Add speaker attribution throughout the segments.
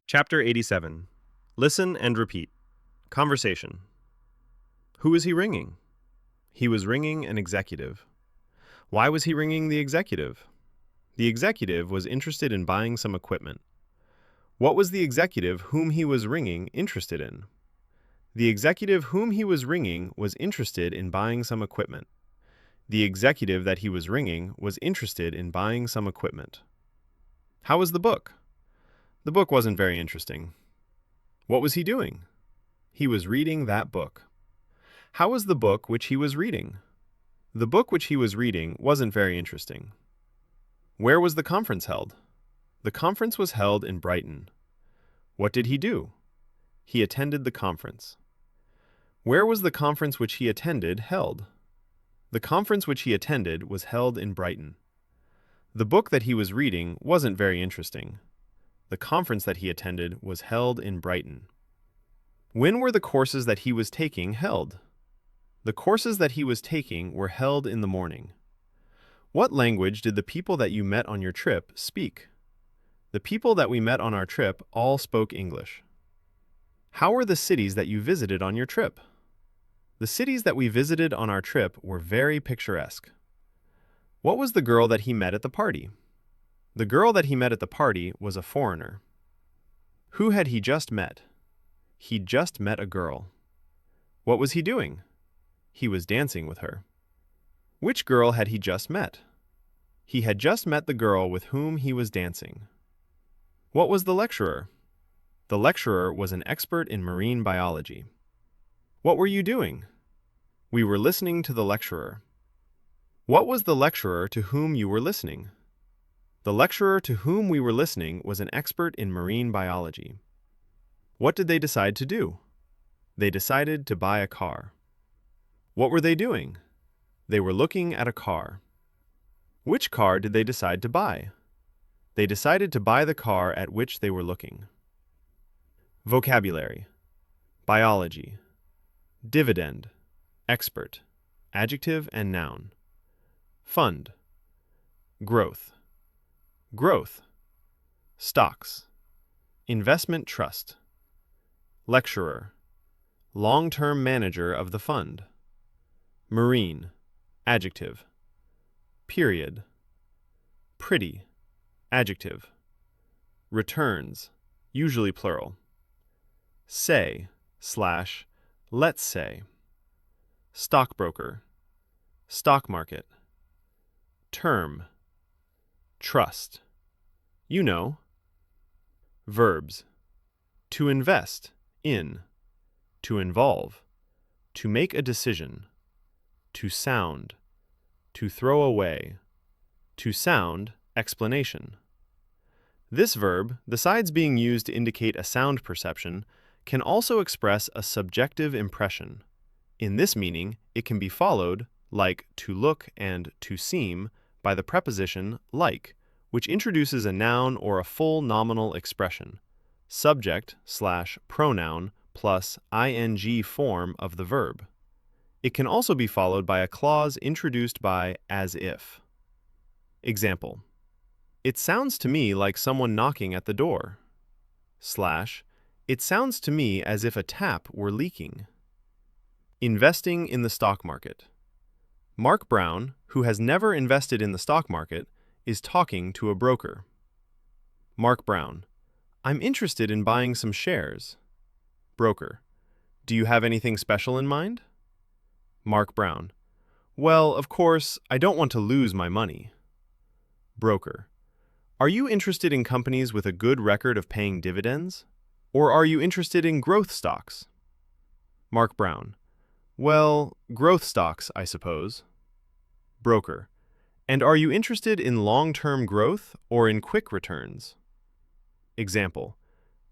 Speaker 1: Chapter 87. Listen and repeat. Conversation. Who is he ringing? He was ringing an executive. Why was he ringing the executive? The executive was interested in buying some equipment. What was the executive whom he was ringing interested in? The executive whom he was ringing was interested in buying some equipment. The executive that he was ringing was interested in buying some equipment. How was the book? The book wasn't very interesting. What was he doing? He was reading that book. How was the book which he was reading? The book which he was reading wasn't very interesting. Where was the conference held? The conference was held in Brighton. What did he do? He attended the conference. Where was the conference which he attended held? The conference which he attended was held in Brighton. The book that he was reading wasn't very interesting. The conference that he attended was held in Brighton. When were the courses that he was taking held? The courses that he was taking were held in the morning. What language did the people that you met on your trip speak? The people that we met on our trip all spoke English. How were the cities that you visited on your trip? The cities that we visited on our trip were very picturesque. What was the girl that he met at the party? The girl that he met at the party was a foreigner. Who had he just met? He'd just met a girl. What was he doing? He was dancing with her. Which girl had he just met? He had just met the girl with whom he was dancing. What was the lecturer? The lecturer was an expert in marine biology. What were you doing? We were listening to the lecturer. What was the lecturer to whom you were listening? The lecturer to whom we were listening was an expert in marine biology. What did they decide to do? They decided to buy a car. What were they doing? They were looking at a car. Which car did they decide to buy? They decided to buy the car at which they were looking. Vocabulary. Biology. Dividend. Expert. Adjective and noun. Fund. Growth. Growth. Stocks. Investment trust. Lecturer. Long-term manager of the fund. Marine. Adjective. Period. Pretty. Adjective. Returns. Usually plural. Say / let's say. Stockbroker. Stock market. Term. Trust. You know. Verbs. To invest, in. To involve. To make a decision. To sound. To throw away. To sound, explanation. This verb, besides being used to indicate a sound perception, can also express a subjective impression. In this meaning, it can be followed, like to look and to seem, by the preposition like, which introduces a noun or a full nominal expression, subject / pronoun plus ing form of the verb. It can also be followed by a clause introduced by as if. Example: It sounds to me like someone knocking at the door. / It sounds to me as if a tap were leaking. Investing in the stock market. Mark Brown, who has never invested in the stock market, is talking to a broker. Mark Brown: I'm interested in buying some shares. Broker: Do you have anything special in mind? Mark Brown: Well, of course, I don't want to lose my money. Broker: Are you interested in companies with a good record of paying dividends? Or are you interested in growth stocks? Mark Brown: Well, growth stocks, I suppose. Broker: And are you interested in long-term growth or in quick returns? Example: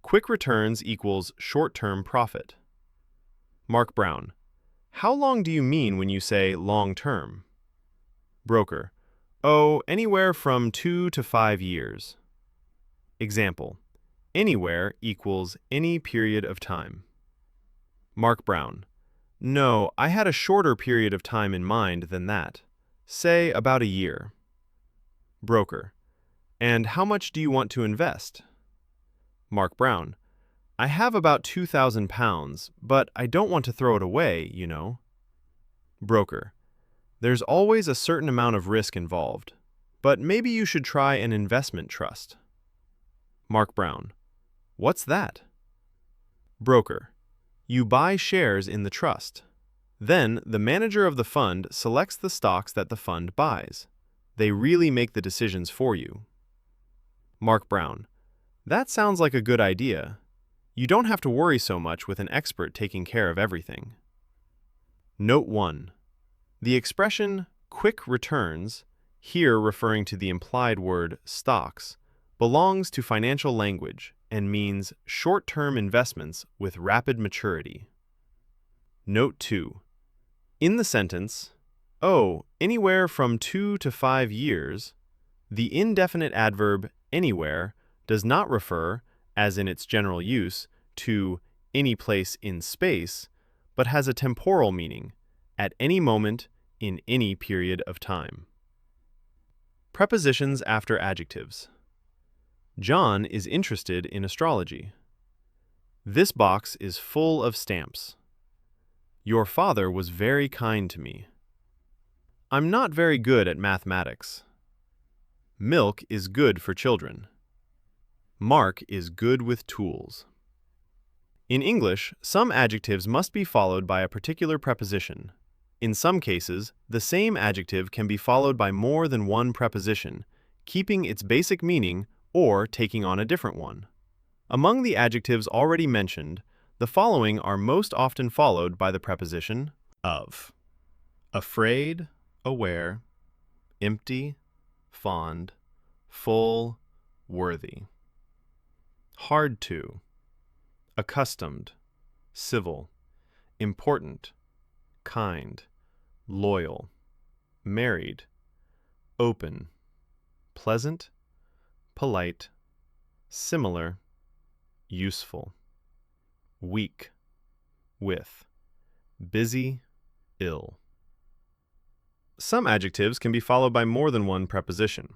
Speaker 1: Quick returns equals short-term profit. Mark Brown: How long do you mean when you say long-term? Broker: Oh, anywhere from 2 to 5 years. Example: Anywhere equals any period of time. Mark Brown: No, I had a shorter period of time in mind than that. Say about a year. Broker. And how much do you want to invest? Mark Brown. I have about £2,000, but I don't want to throw it away, you know. Broker. There's always a certain amount of risk involved, but maybe you should try an investment trust. Mark Brown. What's that? Broker. You buy shares in the trust. Then, the manager of the fund selects the stocks that the fund buys. They really make the decisions for you. Mark Brown. That sounds like a good idea. You don't have to worry so much with an expert taking care of everything. Note 1. The expression quick returns, here referring to the implied word stocks, belongs to financial language and means short-term investments with rapid maturity. Note 2. In the sentence, anywhere from 2 to 5 years, the indefinite adverb anywhere does not refer, as in its general use, to any place in space, but has a temporal meaning, at any moment in any period of time. Prepositions after adjectives. John is interested in astrology. This box is full of stamps. Your father was very kind to me. I'm not very good at mathematics. Milk is good for children. Mark is good with tools. In English, some adjectives must be followed by a particular preposition. In some cases, the same adjective can be followed by more than one preposition, keeping its basic meaning or taking on a different one. Among the adjectives already mentioned, the following are most often followed by the preposition of: afraid, aware, empty, fond, full, worthy. Hard to: accustomed, civil, important, kind, loyal, married, open, pleasant, polite, similar, useful. Weak, with, busy, ill. Some adjectives can be followed by more than one preposition.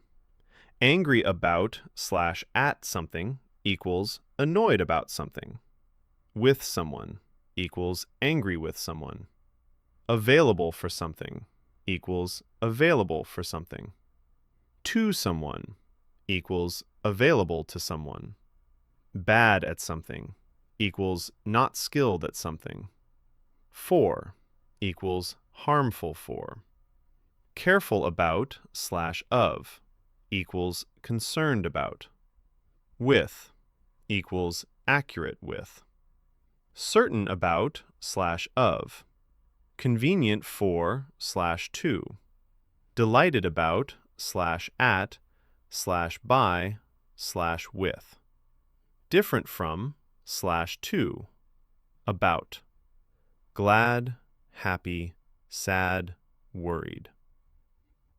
Speaker 1: Angry about/at something equals annoyed about something. With someone equals angry with someone. Available for something equals available for something. To someone equals available to someone. Bad at something equals not skilled at something. For equals harmful for. Careful about/of equals concerned about. With equals accurate with. Certain about/of. Convenient for/to. Delighted about/at/by/with. Different from/to. About. Glad, happy, sad, worried.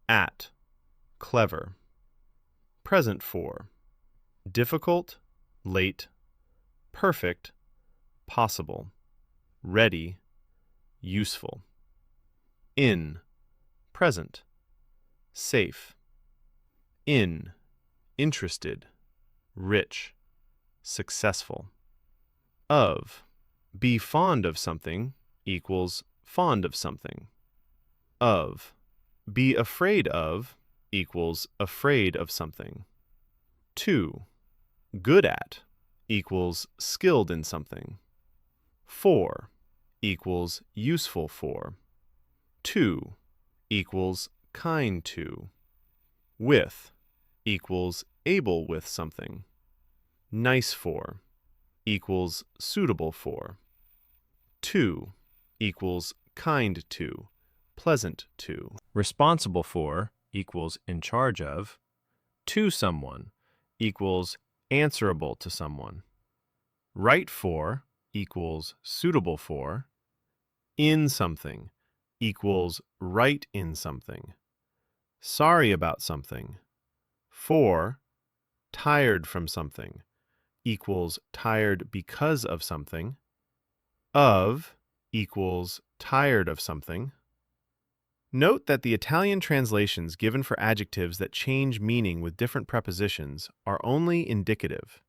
Speaker 1: At. Clever. Present for. Difficult, late, perfect, possible, ready, useful. In. Present. Safe. In. Interested, rich, successful. Of. Be fond of something equals fond of something. Of. Be afraid of equals afraid of something. To. Good at equals skilled in something. For equals useful for. To equals kind to. With equals able with something. Nice for equals suitable for. To equals kind to, pleasant to. Responsible for equals in charge of. To someone equals answerable to someone. Right for equals suitable for. In something equals right in something. Sorry about something. For tired from something equals tired because of something. Of equals tired of something. Note that the Italian translations given for adjectives that change meaning with different prepositions are only indicative.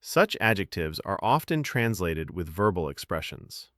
Speaker 1: Such adjectives are often translated with verbal expressions.